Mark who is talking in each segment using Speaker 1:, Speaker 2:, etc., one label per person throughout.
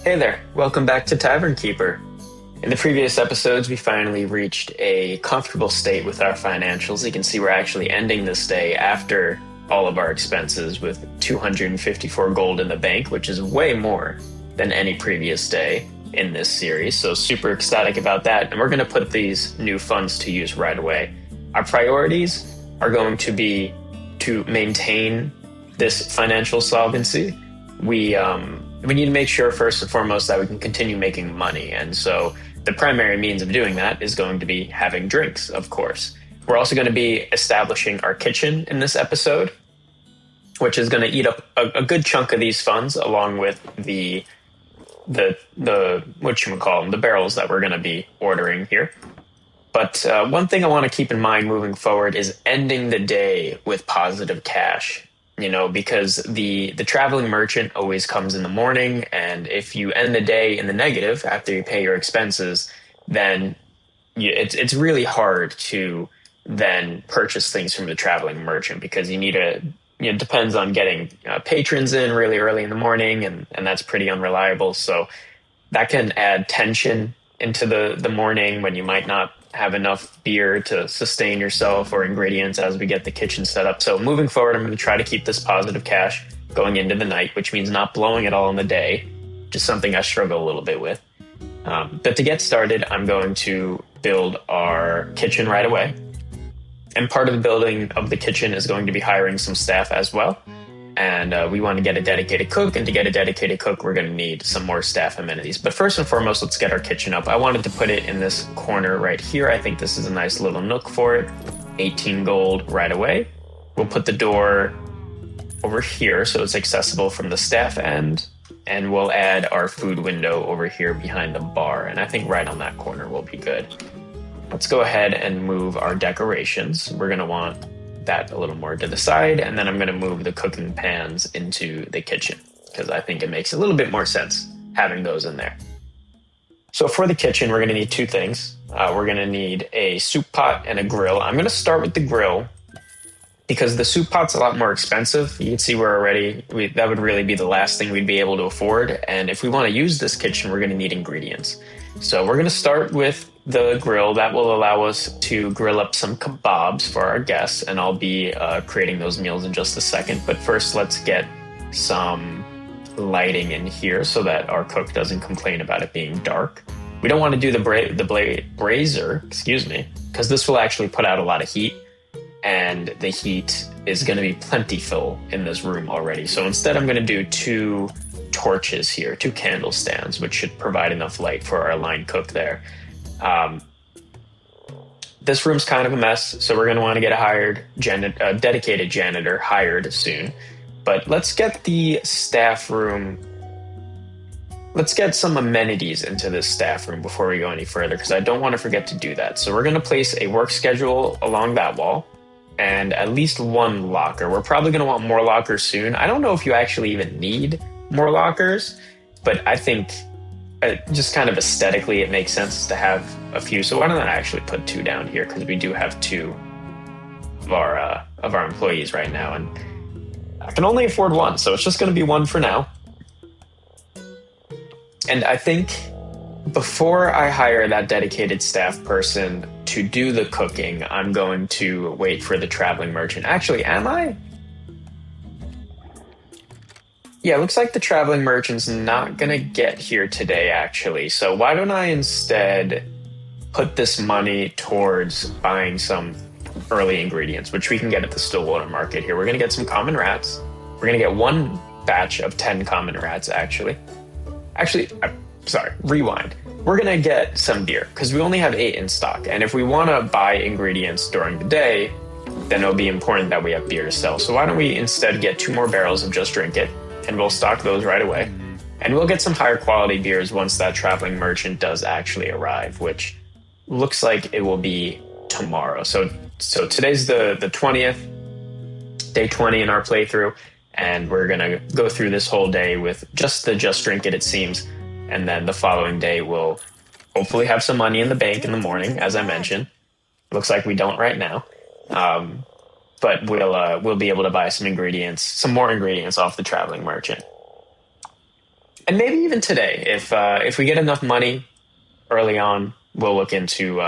Speaker 1: Hey there, welcome back to Tavern Keeper. In the previous episodes, we finally reached a comfortable state with our financials. You can see we're actually ending this day after all of our expenses with 254 gold in the bank, which is way more than any previous day in this series. So, super ecstatic about that. And we're going to put these new funds to use right away. Our priorities are going to be to maintain this financial solvency. We need to make sure first and foremost that we can continue making money. And so the primary means of doing that is going to be having drinks, of course. We're also going to be establishing our kitchen in this episode, which is going to eat up a good chunk of these funds, along with the what you call them, the barrels that we're going to be ordering here. But one thing I want to keep in mind moving forward is ending the day with positive cash. Because the traveling merchant always comes in the morning, and if you end the day in the negative after you pay your expenses, then it's really hard to then purchase things from the traveling merchant because you need a it depends on getting patrons in really early in the morning, and that's pretty unreliable. So that can add tension into the morning when you might not have enough beer to sustain yourself or ingredients as we get the kitchen set up. So moving forward, I'm going to try to keep this positive cash going into the night, which means not blowing it all in the day, just something I struggle a little bit with. But to get started, I'm going to build our kitchen right away. And part of the building of the kitchen is going to be hiring some staff as well. And we want to get a dedicated cook. And to get a dedicated cook, we're going to need some more staff amenities. But first and foremost, let's get our kitchen up. I wanted to put it in this corner right here. I think this is a nice little nook for it. 18 gold right away. We'll put the door over here so it's accessible from the staff end. And we'll add our food window over here behind the bar. And I think right on that corner will be good. Let's go ahead and move our decorations. We're going to want that a little more to the side, and then I'm going to move the cooking pans into the kitchen because I think it makes a little bit more sense having those in there. So for the kitchen, we're going to need two things. We're going to need a soup pot and a grill. I'm going to start with the grill because the soup pot's a lot more expensive. You can see that would really be the last thing we'd be able to afford. And if we want to use this kitchen, we're going to need ingredients. So we're going to start with the grill. That will allow us to grill up some kebabs for our guests, and I'll be creating those meals in just a second. But first, let's get some lighting in here so that our cook doesn't complain about it being dark. We don't want to do the brazier, because this will actually put out a lot of heat, and the heat is going to be plentiful in this room already. So instead, I'm going to do two torches here, two candle stands, which should provide enough light for our line cook there. This room's kind of a mess, so we're going to want to get a dedicated janitor hired soon. But let's get the staff room. Let's get some amenities into this staff room before we go any further, because I don't want to forget to do that. So we're going to place a work schedule along that wall and at least one locker. We're probably going to want more lockers soon. I don't know if you actually even need more lockers, but I think just kind of aesthetically it makes sense to have a few. So why don't I actually put two down here, because we do have two of our employees right now, and I can only afford one, so it's just going to be one for now. And I think before I hire that dedicated staff person to do the cooking, I'm going to wait for the traveling merchant. Actually, am I? Yeah, it looks like the traveling merchant's not going to get here today, actually. So why don't I instead put this money towards buying some early ingredients, which we can get at the Stillwater Market here. We're going to get some common rats. We're going to get one batch of 10 common rats, actually. Sorry, rewind. We're going to get some beer because we only have 8 in stock. And if we want to buy ingredients during the day, then it'll be important that we have beer to sell. So why don't we instead get 2 more barrels of Just Drink It, and we'll stock those right away. And we'll get some higher quality beers once that traveling merchant does actually arrive, which looks like it will be tomorrow. So today's the 20th, day 20 in our playthrough, and we're going to go through this whole day with just the Just Drink It seems. And then the following day, we'll hopefully have some money in the bank in the morning, as I mentioned. Looks like we don't right now. But we'll be able to buy some more ingredients off the traveling merchant. And maybe even today, if we get enough money early on, we'll look into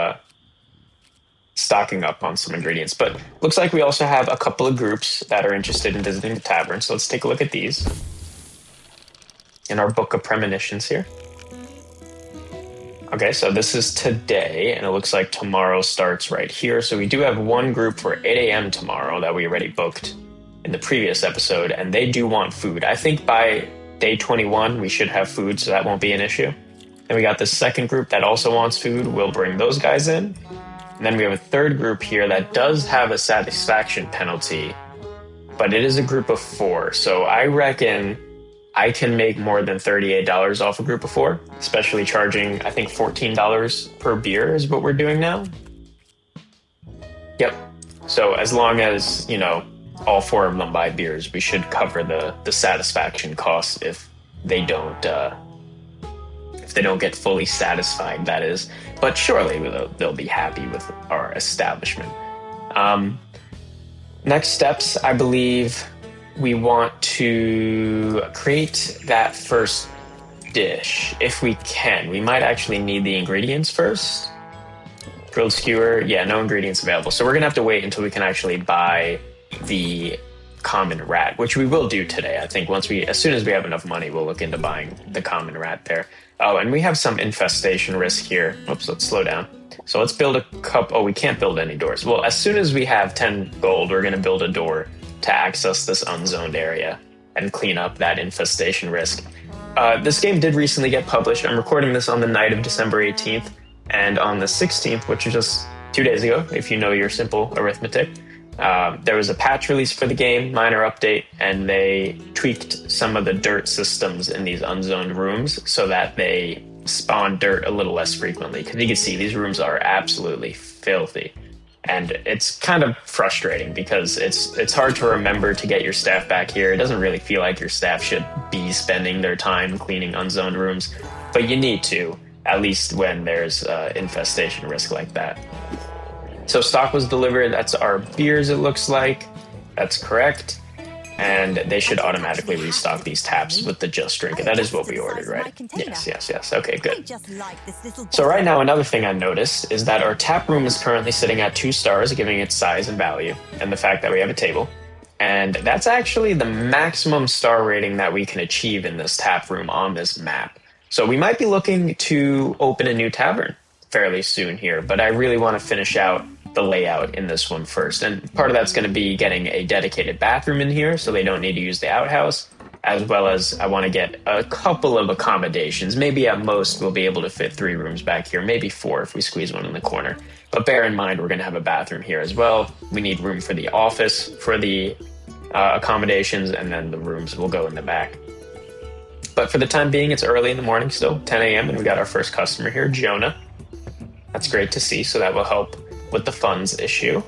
Speaker 1: stocking up on some ingredients. But looks like we also have a couple of groups that are interested in visiting the tavern. So let's take a look at these in our book of premonitions here. Okay, so this is today, and it looks like tomorrow starts right here. So we do have one group for 8 a.m. tomorrow that we already booked in the previous episode, and they do want food. I think by day 21, we should have food, so that won't be an issue. Then we got the second group that also wants food. We'll bring those guys in. And then we have a third group here that does have a satisfaction penalty, but it is a group of 4. So I reckon I can make more than $38 off a group of 4, especially charging, I think, $14 per beer is what we're doing now. Yep. So as long as, all 4 of them buy beers, we should cover the satisfaction costs if they don't get fully satisfied, that is. But surely they'll be happy with our establishment. Next steps, I believe we want to create that first dish if we can. We might actually need the ingredients first. Grilled skewer, yeah, no ingredients available. So we're going to have to wait until we can actually buy the common rat, which we will do today. I think as soon as we have enough money, we'll look into buying the common rat there. Oh, and we have some infestation risk here. Oops, let's slow down. So let's build a cup. Oh, we can't build any doors. Well, as soon as we have 10 gold, we're going to build a door to access this unzoned area and clean up that infestation risk. This game did recently get published. I'm recording this on the night of December 18th, and on the 16th, which is just 2 days ago, if you know your simple arithmetic, there was a patch release for the game, minor update, and they tweaked some of the dirt systems in these unzoned rooms so that they spawn dirt a little less frequently. Because you can see these rooms are absolutely filthy. And it's kind of frustrating because it's hard to remember to get your staff back here. It doesn't really feel like your staff should be spending their time cleaning unzoned rooms, but you need to, at least when there's infestation risk like that. So stock was delivered. That's our beers, it looks like. That's correct. And they should automatically restock these taps with the just drink. And that is what we ordered, right? Yes. Okay, good. So right now, another thing I noticed is that our tap room is currently sitting at 2 stars, giving its size and value, and the fact that we have a table. And that's actually the maximum star rating that we can achieve in this tap room on this map. So we might be looking to open a new tavern fairly soon here, but I really want to finish out the layout in this one first. And part of that's going to be getting a dedicated bathroom in here so they don't need to use the outhouse, as well as I want to get a couple of accommodations. Maybe at most we'll be able to fit 3 rooms back here, maybe 4 if we squeeze one in the corner. But bear in mind, we're going to have a bathroom here as well. We need room for the office, for the accommodations, and then the rooms will go in the back. But for the time being, it's early in the morning still, 10 a.m., and we got our first customer here, Jonah. That's great to see, so that will help with the funds issue.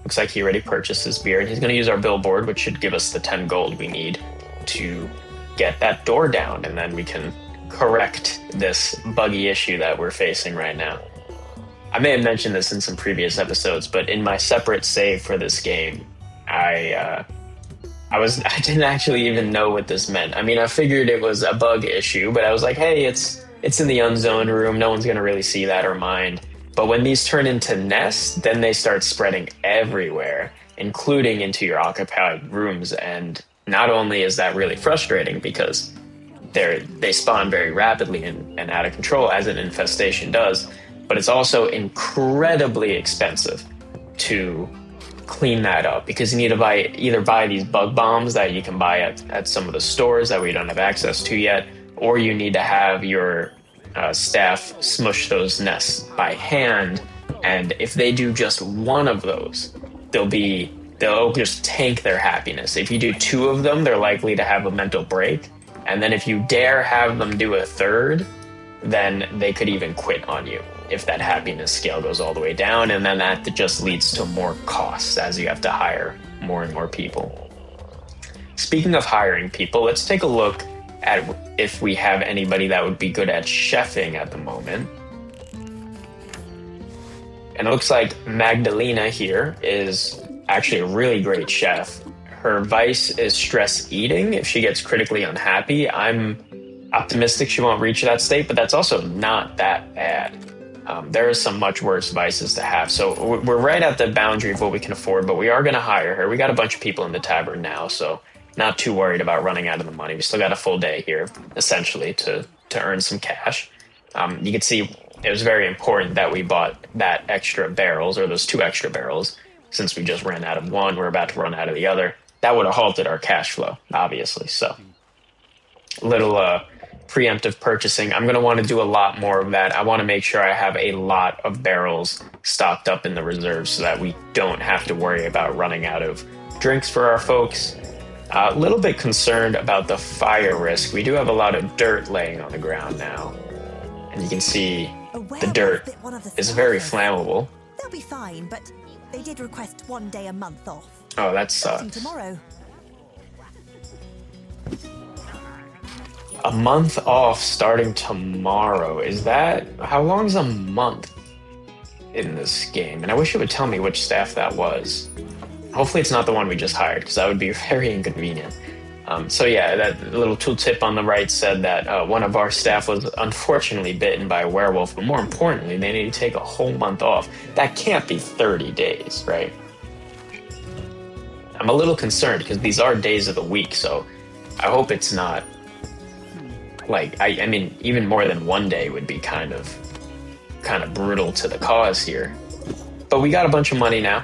Speaker 1: Looks like he already purchased his beer, and he's going to use our billboard, which should give us the 10 gold we need to get that door down, and then we can correct this buggy issue that we're facing right now. I may have mentioned this in some previous episodes, but in my separate save for this game, I didn't actually even know what this meant. I mean, I figured it was a bug issue, but I was like, hey, it's in the unzoned room. No one's going to really see that or mind. But when these turn into nests, then they start spreading everywhere, including into your occupied rooms. And not only is that really frustrating because they spawn very rapidly and out of control, as an infestation does, but it's also incredibly expensive to clean that up because you need to either buy these bug bombs that you can buy at some of the stores that we don't have access to yet, or you need to have your staff smush those nests by hand, and if they do just one of those, they'll just tank their happiness. If you do 2 of them, they're likely to have a mental break, and then if you dare have them do a 3rd, then they could even quit on you if that happiness scale goes all the way down, and then that just leads to more costs as you have to hire more and more people. Speaking of hiring people, let's take a look at if we have anybody that would be good at chefing at the moment. And it looks like Magdalena here is actually a really great chef. Her vice is stress eating. If she gets critically unhappy, I'm Optimistic she won't reach that state, but that's also not that bad. There are some much worse vices to have. So we're right at the boundary of what we can afford, but we are going to hire her. We got a bunch of people in the tavern now, so not too worried about running out of the money. We still got a full day here, essentially, to earn some cash. You can see it was very important that we bought that extra barrels, or those two extra barrels, since we just ran out of one. We're about to run out of the other. That would have halted our cash flow, obviously. So little preemptive purchasing. I'm going to want to do a lot more of that. I want to make sure I have a lot of barrels stocked up in the reserves so that we don't have to worry about running out of drinks for our folks. A little bit concerned about the fire risk. We do have a lot of dirt laying on the ground now. And you can see the dirt is very flammable.
Speaker 2: They'll be fine, but they did request 1 day a month off.
Speaker 1: Oh, that sucks.
Speaker 2: Tomorrow.
Speaker 1: A month off starting tomorrow. Is that... How long is a month in this game? And I wish it would tell me which staff that was. Hopefully it's not the one we just hired, because that would be very inconvenient. So yeah, that little tooltip on the right said that one of our staff was unfortunately bitten by a werewolf, but more importantly, they need to take a whole month off. That can't be 30 days, right? I'm a little concerned, because these are days of the week, so I hope it's not... Like, I mean, even more than 1 day would be kind of brutal to the cause here. But we got a bunch of money now.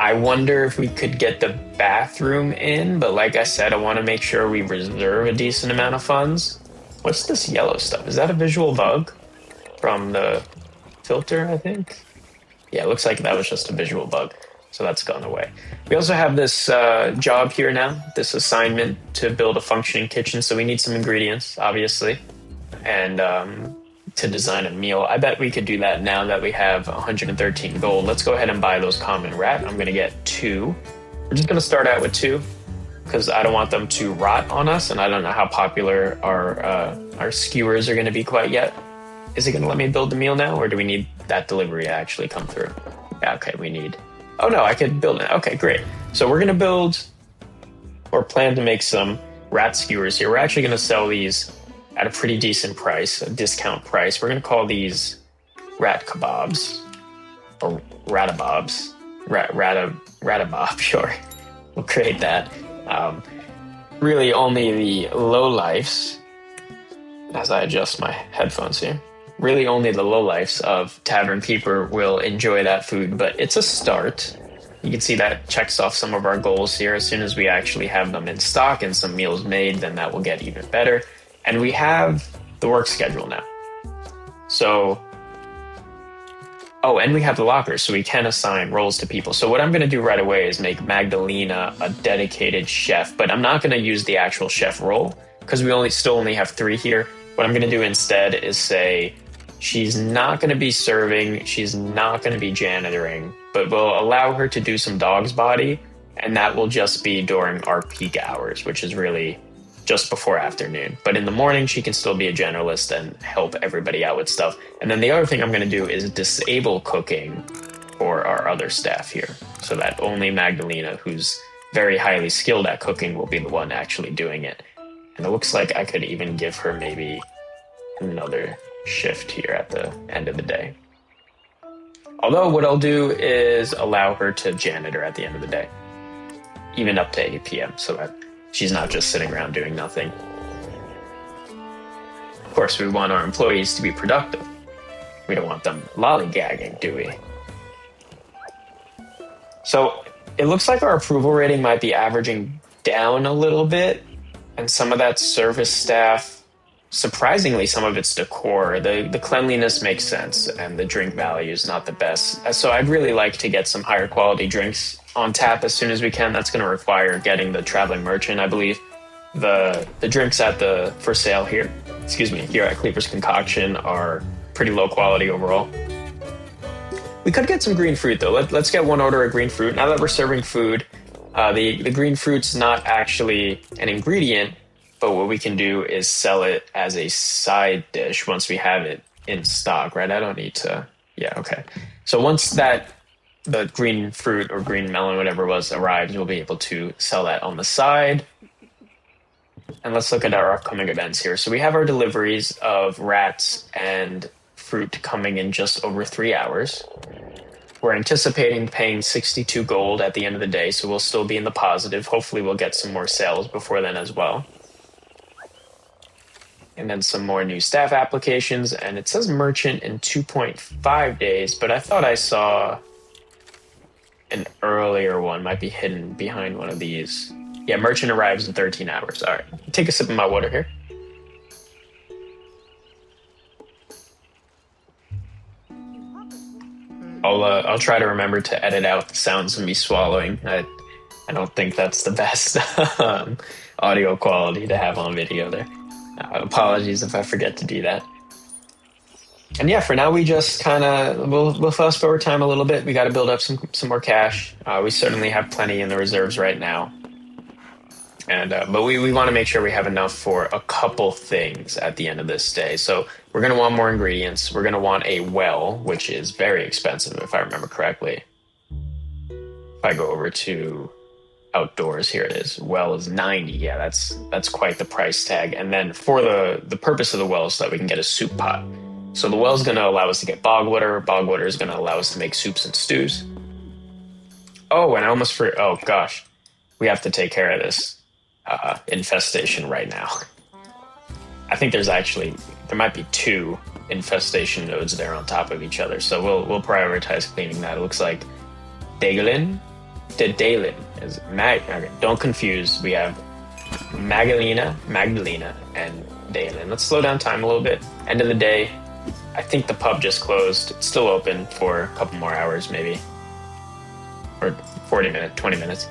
Speaker 1: I wonder if we could get the bathroom in, but like I said, I want to make sure we reserve a decent amount of funds. What's this yellow stuff? Is that a visual bug from the filter, I think? Yeah, it looks like that was just a visual bug. So that's gone away. We also have this job here now, this assignment to build a functioning kitchen. So we need some ingredients, obviously, and to design a meal. I bet we could do that now that we have 113 gold. Let's go ahead and buy those common rat. I'm going to get 2. We're just going to start out with 2 because I don't want them to rot on us, and I don't know how popular our skewers are going to be quite yet. Is it going to let me build the meal now, or do we need that delivery to actually come through? Yeah, okay, we need... Oh no, I could build it. Okay, great. So we're going to build, or plan to make some rat skewers here. We're actually going to sell these at a pretty decent price, a discount price. We're going to call these rat kebabs, or ratabobs. Ratabob, sure. We'll create that. Really only the lowlifes, as I adjust my headphones here. Really only the lowlifes of Tavern Keeper will enjoy that food, but it's a start. You can see that checks off some of our goals here. As soon as we actually have them in stock and some meals made, then that will get even better. And we have the work schedule now. So, oh, and we have the lockers, so we can assign roles to people. So what I'm going to do right away is make Magdalena a dedicated chef, but I'm not going to use the actual chef role because we still only have 3 here. What I'm going to do instead is say, she's not going to be serving, she's not going to be janitoring, but we'll allow her to do some dog's body, and that will just be during our peak hours, which is really just before afternoon. But in the morning, she can still be a generalist and help everybody out with stuff. And then the other thing I'm going to do is disable cooking for our other staff here, so that only Magdalena, who's very highly skilled at cooking, will be the one actually doing it. And it looks like I could even give her maybe another shift here at the end of the day. Although what I'll do is allow her to janitor at the end of the day, even up to 8 p.m. so that she's not just sitting around doing nothing. Of course, we want our employees to be productive. We don't want them lollygagging, do we? So it looks like our approval rating might be averaging down a little bit, and some of that service staff, surprisingly, some of it's decor. The cleanliness makes sense, and the drink value is not the best. So I'd really like to get some higher quality drinks on tap as soon as we can. That's going to require getting the traveling merchant, I believe. The drinks for sale here, here at Cleaver's Concoction are pretty low quality overall. We could get some green fruit though. Let's get 1 order of green fruit. Now that we're serving food, the green fruit's not actually an ingredient, but what we can do is sell it as a side dish once we have it in stock, right? I don't need to... Yeah, okay. So once the green fruit or green melon, whatever it was, arrives, we'll be able to sell that on the side. And let's look at our upcoming events here. So we have our deliveries of rats and fruit coming in just over 3 hours. We're anticipating paying 62 gold at the end of the day, so we'll still be in the positive. Hopefully, we'll get some more sales before then as well. And then some more new staff applications. And it says merchant in 2.5 days, but I thought I saw an earlier one, might be hidden behind one of these. Yeah, merchant arrives in 13 hours. All right, take a sip of my water here. I'll try to remember to edit out the sounds of me swallowing. I don't think that's the best audio quality to have on video there. Apologies if I forget to do that. And yeah, for now we just kind of we'll fast forward time a little bit. We got to build up some more cash. We certainly have plenty in the reserves right now, and but we want to make sure we have enough for a couple things at the end of this day. So we're gonna want more ingredients. We're gonna want a well, which is very expensive if I remember correctly. If I go over to outdoors, here it is. Well is 90. Yeah, that's quite the price tag. And then for the purpose of the well is so that we can get a soup pot. So the well is going to allow us to get bog water. Bog water is going to allow us to make soups and stews. Oh, and I almost forgot. Oh gosh, we have to take care of this infestation right now. I think there might be two infestation nodes there on top of each other. So we'll prioritize cleaning that. It looks like Daglin. Dalin is okay, don't confuse. We have Magdalena, and Dalin. Let's slow down time a little bit. End of the day. I think the pub just closed. It's still open for a couple more hours, maybe, or 40 minutes, 20 minutes.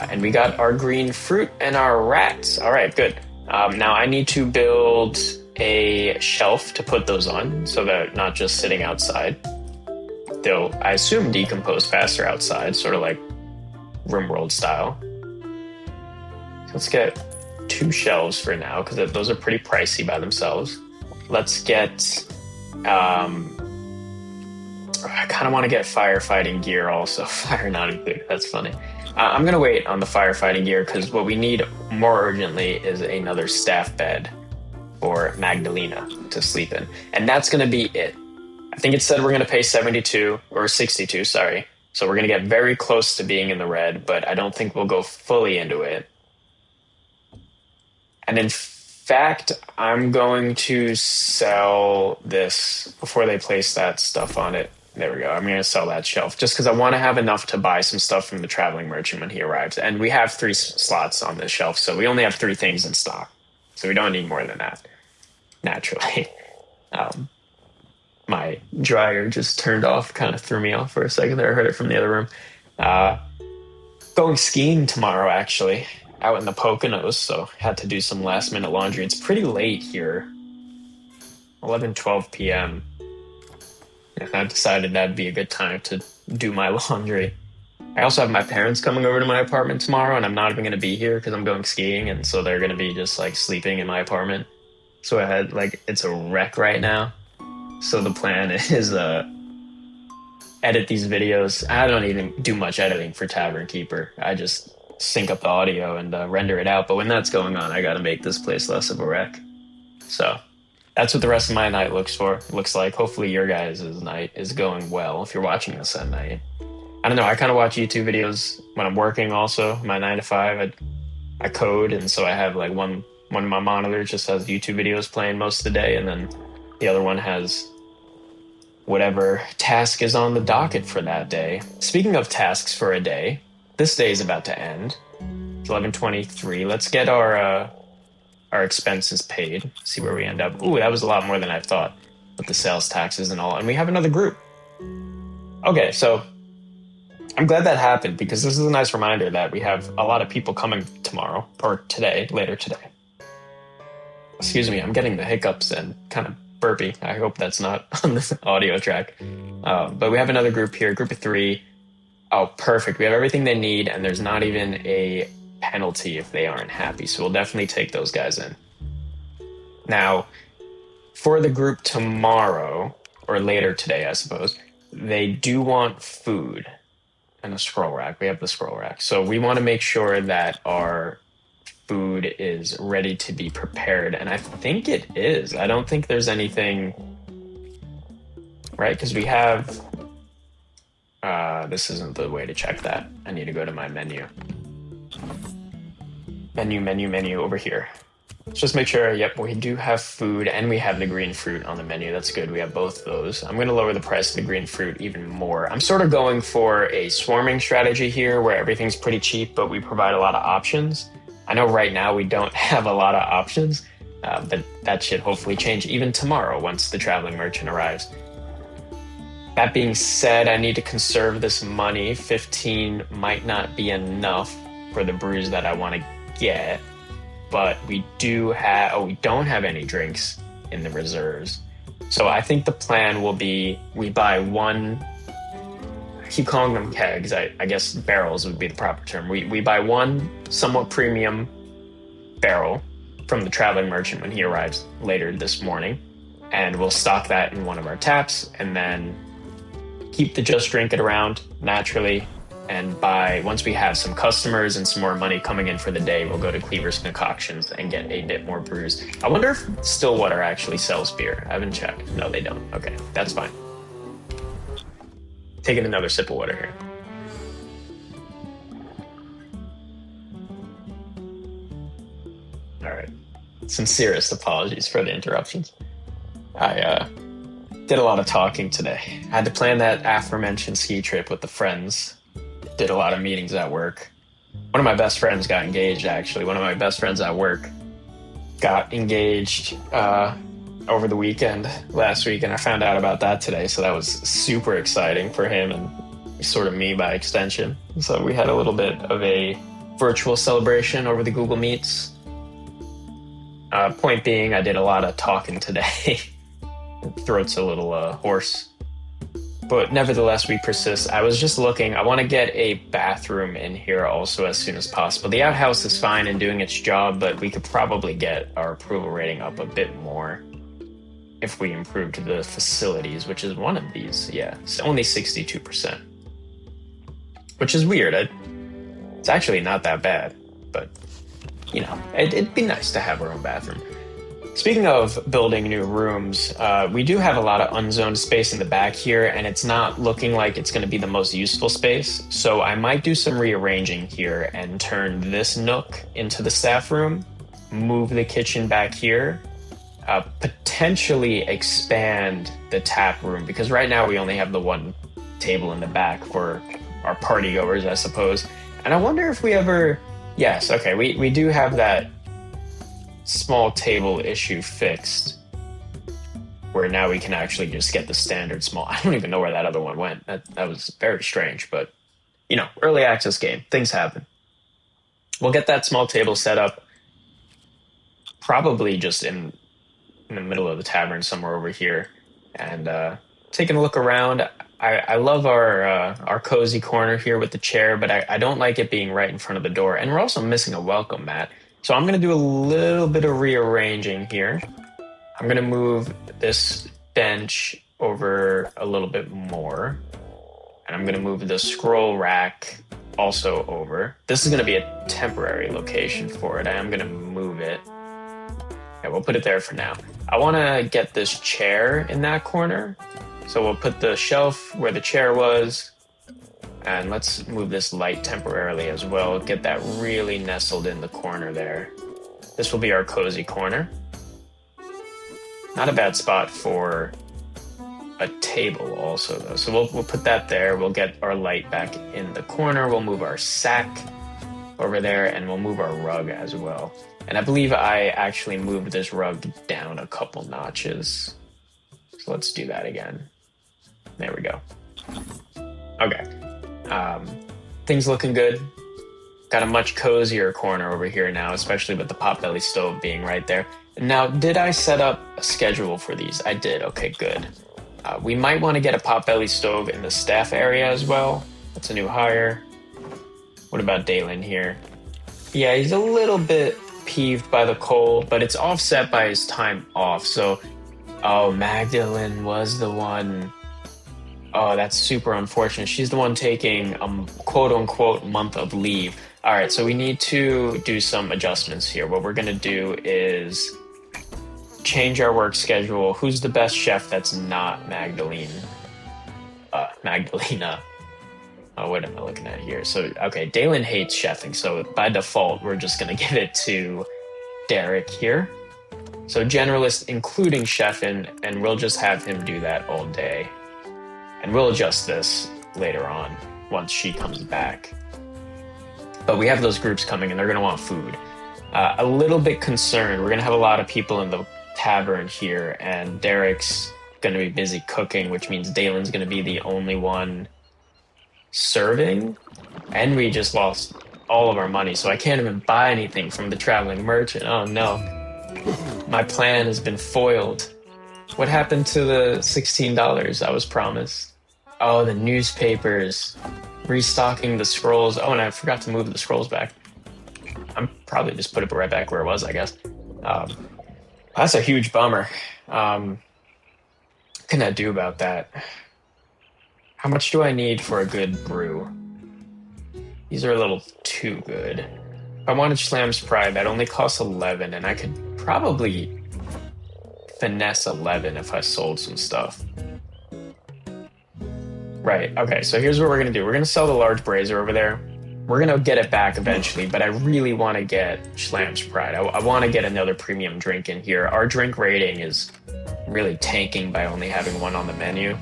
Speaker 1: And we got our green fruit and our rats. All right, good. Now I need to build a shelf to put those on, so they're not just sitting outside. They'll, I assume, decompose faster outside, sort of like RimWorld style. So let's get 2 shelves for now, because those are pretty pricey by themselves. Let's get I kind of want to get firefighting gear also. Fire not included. That's funny. I'm going to wait on the firefighting gear because what we need more urgently is another staff bed for Magdalena to sleep in. And that's going to be it. I think it said we're going to pay 72 or 62, sorry. So we're going to get very close to being in the red, but I don't think we'll go fully into it. And in fact, I'm going to sell this before they place that stuff on it. There we go. I'm going to sell that shelf just because I want to have enough to buy some stuff from the traveling merchant when he arrives. And we have 3 slots on this shelf, so we only have 3 things in stock. So we don't need more than that, naturally. My dryer just turned off, kind of threw me off for a second there. I heard it from the other room. Going skiing tomorrow, actually, out in the Poconos, so had to do some last minute laundry. It's pretty late here, 11:12 p.m. And I decided that'd be a good time to do my laundry. I also have my parents coming over to my apartment tomorrow, and I'm not even going to be here because I'm going skiing, and so they're going to be just like sleeping in my apartment. So I had it's a wreck right now. So the plan is edit these videos. I don't even do much editing for Tavern Keeper. I just sync up the audio and render it out. But when that's going on, I got to make this place less of a wreck. So that's what the rest of my night looks like. Hopefully your guys' night is going well if you're watching this at night. I don't know. I kind of watch YouTube videos when I'm working also. My 9 to 5, I code. And so I have one of my monitors just has YouTube videos playing most of the day. And then the other one has whatever task is on the docket for that day. Speaking of tasks for a day, this day is about to end. It's 11:23. Let's get our expenses paid. See where we end up. Ooh, that was a lot more than I thought with the sales taxes and all. And we have another group. Okay, so I'm glad that happened because this is a nice reminder that we have a lot of people coming tomorrow or later today. Excuse me, I'm getting the hiccups and kind of burpy. I hope that's not on this audio track. But we have another group here, group of 3. Oh, perfect. We have everything they need, and there's not even a penalty if they aren't happy. So we'll definitely take those guys in. Now, for the group tomorrow, or later today, I suppose, they do want food and a scroll rack. We have the scroll rack. So we want to make sure that our food is ready to be prepared, and I think it is. I don't think there's anything, right? Because we have, this isn't the way to check that. I need to go to my menu. Menu over here. Let's just make sure, yep, we do have food and we have the green fruit on the menu. That's good. We have both those. I'm going to lower the price of the green fruit even more. I'm sort of going for a swarming strategy here where everything's pretty cheap, but we provide a lot of options. I know right now we don't have a lot of options, but that should hopefully change even tomorrow once the traveling merchant arrives. That being said, I need to conserve this money. 15 might not be enough for the brews that I want to get, but we don't have any drinks in the reserves. So I think the plan will be we buy one, I keep calling them kegs, I guess barrels would be the proper term. We buy one somewhat premium barrel from the traveling merchant when he arrives later this morning, and we'll stock that in one of our taps, and then keep the just drink it around naturally. And once we have some customers and some more money coming in for the day, we'll go to Cleaver's Concoctions and get a bit more brews. I wonder if Stillwater actually sells beer. I haven't checked. No, they don't. Okay, that's fine. Taking another sip of water here. All right. Sincerest apologies for the interruptions. I did a lot of talking today. I had to plan that aforementioned ski trip with the friends. Did a lot of meetings at work. One of my best friends got engaged, actually. One of my best friends at work got engaged over the weekend last week, and I found out about that today, so that was super exciting for him and sort of me by extension. So we had a little bit of a virtual celebration over the Google Meets. Point being, I did a lot of talking today. Throat's a little hoarse. But nevertheless, we persist. I was just looking. I want to get a bathroom in here also as soon as possible. The outhouse is fine and doing its job, but we could probably get our approval rating up a bit more if we improved the facilities, which is one of these. Yeah, it's only 62%, which is weird. It's actually not that bad, but you know, it'd be nice to have our own bathroom. Speaking of building new rooms, we do have a lot of unzoned space in the back here, and it's not looking like it's going to be the most useful space. So I might do some rearranging here and turn this nook into the staff room, move the kitchen back here, potentially expand the tap room, because right now we only have the one table in the back for our party goers, I suppose. And I wonder if we ever... Yes, okay, we do have that small table issue fixed, where now we can actually just get the standard small. I don't even know where that other one went. That was very strange, but you know, early access game, things happen. We'll get that small table set up probably just in the middle of the tavern somewhere over here, and taking a look around. I love our cozy corner here with the chair, but I don't like it being right in front of the door, and we're also missing a welcome mat. So I'm going to do a little bit of rearranging here. I'm going to move this bench over a little bit more. And I'm going to move the scroll rack also over. This is going to be a temporary location for it. I am going to move it. Yeah, we'll put it there for now. I want to get this chair in that corner. So we'll put the shelf where the chair was. And let's move this light temporarily as well. Get that really nestled in the corner there. This will be our cozy corner. Not a bad spot for a table also, though. So we'll put that there. We'll get our light back in the corner. We'll move our sack over there, and we'll move our rug as well. And I believe I actually moved this rug down a couple notches. So let's do that again. There we go. Okay. Things looking good. Got a much cozier corner over here now, especially with the potbelly stove being right there. Now, did I set up a schedule for these? I did. Okay, good. We might want to get a potbelly stove in the staff area as well. That's a new hire. What about Dalen here? Yeah, he's a little bit peeved by the cold, but it's offset by his time off. So, oh, Magdalene was the one. Oh, that's super unfortunate. She's the one taking a quote-unquote month of leave. All right, so we need to do some adjustments here. What we're gonna do is change our work schedule. Who's the best chef that's not Magdalene? Magdalena. Oh, what am I looking at here? So, okay, Dalen hates chefing, so by default, we're just gonna give it to Derek here. So generalist, including chefing, and we'll just have him do that all day. And we'll adjust this later on once she comes back. But we have those groups coming, and they're gonna want food. A little bit concerned. We're gonna have a lot of people in the tavern here, and Derek's gonna be busy cooking, which means Dalen's gonna be the only one serving, and we just lost all of our money, so I can't even buy anything from the traveling merchant. Oh no, my plan has been foiled. What happened to the $16 I was promised? Oh, the newspapers, restocking the scrolls. Oh, and I forgot to move the scrolls back. I'm probably just put it right back where it was, I guess. That's a huge bummer. What can I do about that? How much do I need for a good brew? These are a little too good. If I wanted Schlam's Pride, that only costs 11, and I could probably finesse 11 if I sold some stuff. Right, okay, so here's what we're gonna do. We're gonna sell the large brazier over there. We're gonna get it back eventually, but I really want to get Schlam's Pride. I want to get another premium drink in here. Our drink rating is really tanking by only having one on the menu.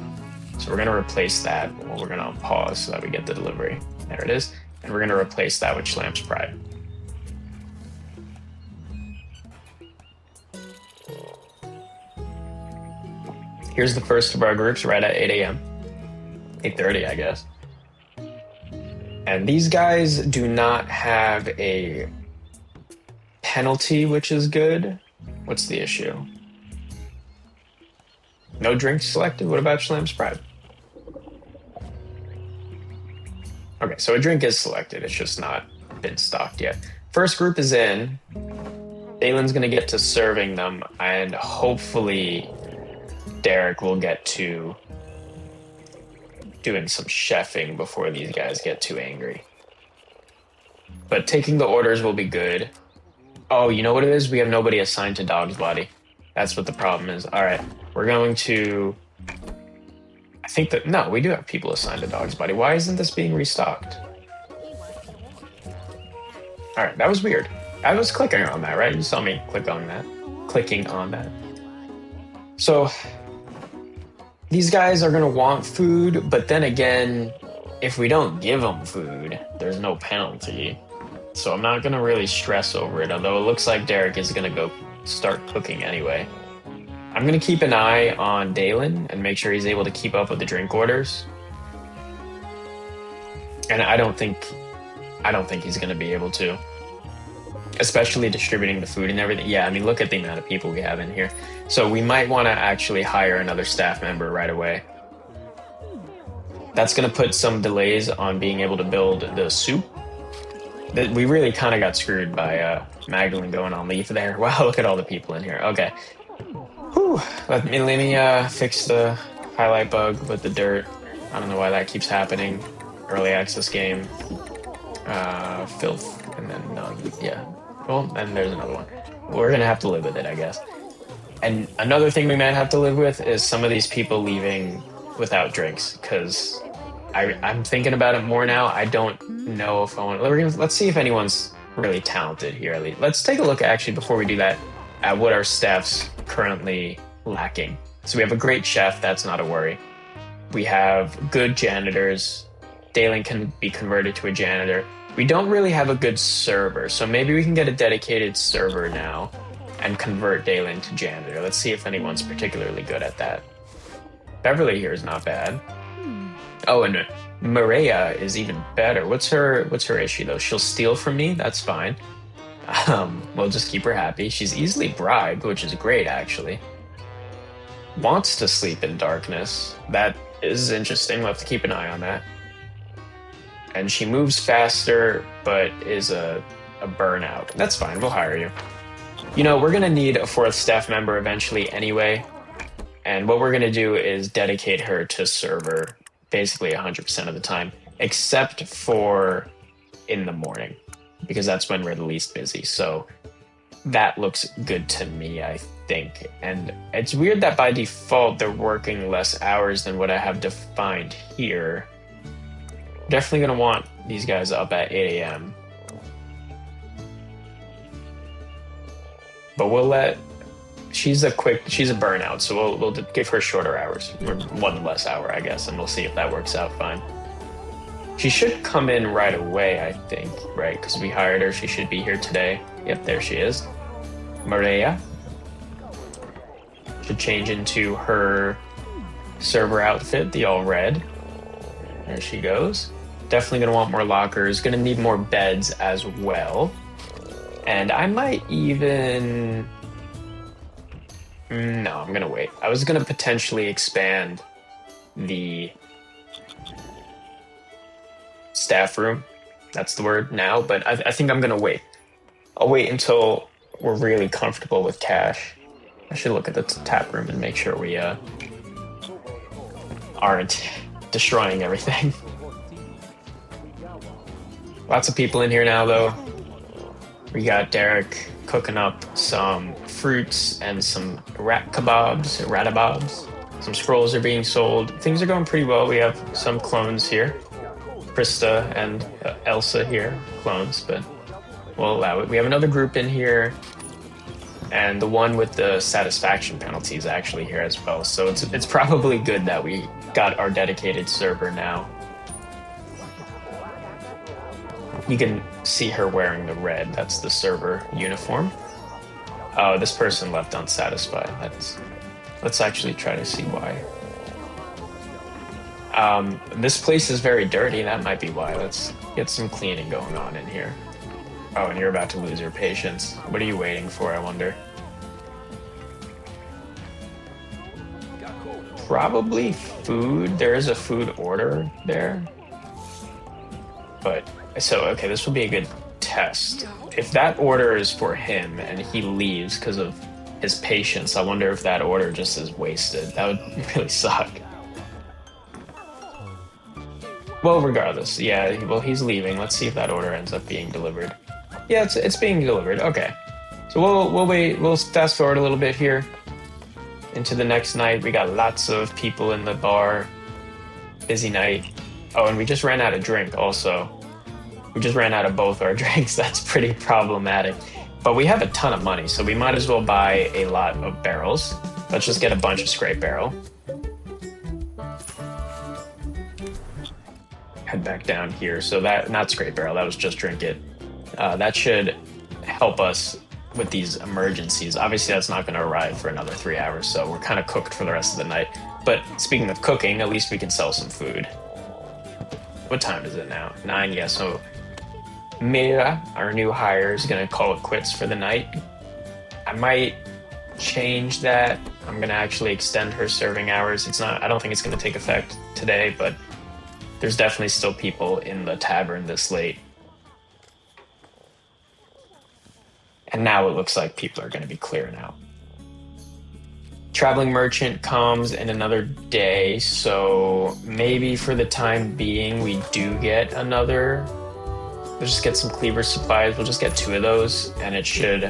Speaker 1: So we're going to replace that. Well, we're going to pause so that we get the delivery. There it is. And we're going to replace that with Schlam's Pride. Here's the first of our groups right at 8 a.m. 8:30, I guess. And these guys do not have a penalty, which is good. What's the issue? No drinks selected? What about Schlam's Pride? Okay, so a drink is selected. It's just not been stocked yet. First group is in. Dalen's going to get to serving them, and hopefully Derek will get to doing some chefing before these guys get too angry. But taking the orders will be good. Oh, you know what it is? We have nobody assigned to Dog's Body. That's what the problem is. All right, we're going to... I think that... No, we do have people assigned to Dog's Body. Why isn't this being restocked? All right, that was weird. I was clicking on that, right? You saw me clicking on that. So these guys are going to want food, but then again, if we don't give them food, there's no penalty. So I'm not going to really stress over it, although it looks like Derek is going to go start cooking anyway. I'm going to keep an eye on Dalen and make sure he's able to keep up with the drink orders. And I don't think he's going to be able to, especially distributing the food and everything. Yeah, I mean, look at the amount of people we have in here. So we might want to actually hire another staff member right away. That's going to put some delays on being able to build the soup. We really kind of got screwed by Magdalene going on leave there. Wow, look at all the people in here. Okay. Whew. Let me fix the highlight bug with the dirt. I don't know why that keeps happening. Early access game. Filth. And then none. Yeah. Well, and there's another one. We're going to have to live with it, I guess. And another thing we might have to live with is some of these people leaving without drinks, because I'm thinking about it more now. I don't know if I want to... Let's see if anyone's really talented here. At least. Let's take a look, actually, before we do that, at what our staff's currently lacking. So we have a great chef. That's not a worry. We have good janitors. Dalen can be converted to a janitor. We don't really have a good server, so maybe we can get a dedicated server now and convert Dalen to janitor. Let's see if anyone's particularly good at that. Beverly here is not bad. Oh, and Maria is even better. What's her issue though? She'll steal from me. That's fine. We'll just keep her happy. She's easily bribed, which is great actually. Wants to sleep in darkness. That is interesting. We'll have to keep an eye on that. And she moves faster, but is a burnout. That's fine. We'll hire you. You know, we're gonna need a fourth staff member eventually anyway. And what we're gonna do is dedicate her to server basically 100% of the time, except for in the morning because that's when we're the least busy. So that looks good to me, I think. And it's weird that by default they're working less hours than what I have defined here. Definitely going to want these guys up at 8 a.m. But we'll let... She's a burnout, so we'll give her shorter hours, or one less hour, I guess, and we'll see if that works out fine. She should come in right away, I think, right? Because we hired her. She should be here today. Yep, there she is. Maria should change into her server outfit, the all red. There she goes. Definitely going to want more lockers. Going to need more beds as well. And I might even... No, I'm going to wait. I was going to potentially expand the staff room. That's the word now, but I think I'm going to wait. I'll wait until we're really comfortable with cash. I should look at the tap room and make sure we aren't destroying everything. Lots of people in here now, though. We got Derek cooking up some fruits and some ratabobs. Some scrolls are being sold. Things are going pretty well. We have some clones here. Krista and Elsa here, clones, but we'll allow it. We have another group in here, and the one with the satisfaction penalty is actually here as well. So it's probably good that we got our dedicated server now. You can see her wearing the red. That's the server uniform. Oh, this person left unsatisfied. Let's actually try to see why. This place is very dirty. That might be why. Let's get some cleaning going on in here. Oh, and you're about to lose your patience. What are you waiting for, I wonder? Probably food. There is a food order there. But, so, okay, this will be a good test. If that order is for him and he leaves because of his patience, I wonder if that order just is wasted. That would really suck. Well, regardless, yeah, well, he's leaving. Let's see if that order ends up being delivered. Yeah, it's being delivered. Okay. So we'll wait. We'll fast forward a little bit here into the next night. We got lots of people in the bar. Busy night. Oh, and we just ran out of drink also. We just ran out of both our drinks. That's pretty problematic. But we have a ton of money, so we might as well buy a lot of barrels. Let's just get a bunch of scrape barrel. Head back down here. So that, not scrape barrel, that was just drink it. That should help us with these emergencies. Obviously, that's not going to arrive for another 3 hours, so we're kind of cooked for the rest of the night. But speaking of cooking, at least we can sell some food. What time is it now? 9, yeah, so Mira, our new hire, is going to call it quits for the night. I might change that. I'm going to actually extend her serving hours. I don't think it's going to take effect today, but there's definitely still people in the tavern this late. And now it looks like people are going to be clearing out. Traveling merchant comes in another day, so maybe for the time being we do get another. We'll just get some cleaver supplies. We'll just get 2 of those, and it should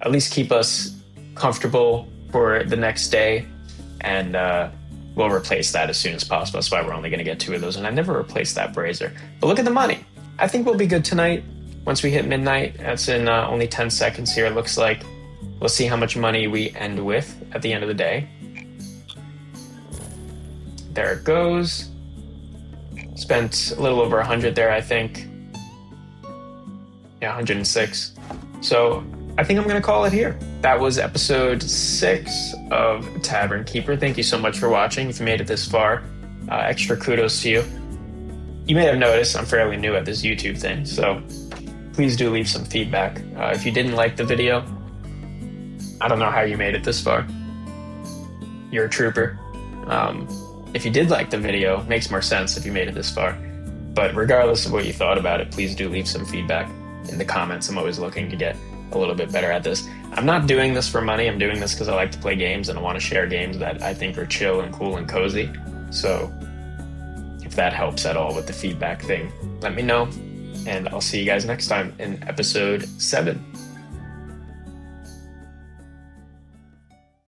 Speaker 1: at least keep us comfortable for the next day. And we'll replace that as soon as possible. That's why we're only going to get 2 of those. And I never replaced that brazier. But look at the money. I think we'll be good tonight. Once we hit midnight, that's in only 10 seconds here, it looks like. We'll see how much money we end with at the end of the day. There it goes. Spent a little over 100 there, I think. Yeah, 106. So I think I'm going to call it here. That was episode 6 of Tavern Keeper. Thank you so much for watching. If you made it this far, extra kudos to you. You may have noticed I'm fairly new at this YouTube thing, so please do leave some feedback. If you didn't like the video, I don't know how you made it this far. You're a trooper. If you did like the video, it makes more sense if you made it this far. But regardless of what you thought about it, please do leave some feedback in the comments. I'm always looking to get a little bit better at this. I'm not doing this for money. I'm doing this because I like to play games and I want to share games that I think are chill and cool and cozy. So if that helps at all with the feedback thing, let me know. And I'll see you guys next time in episode 7.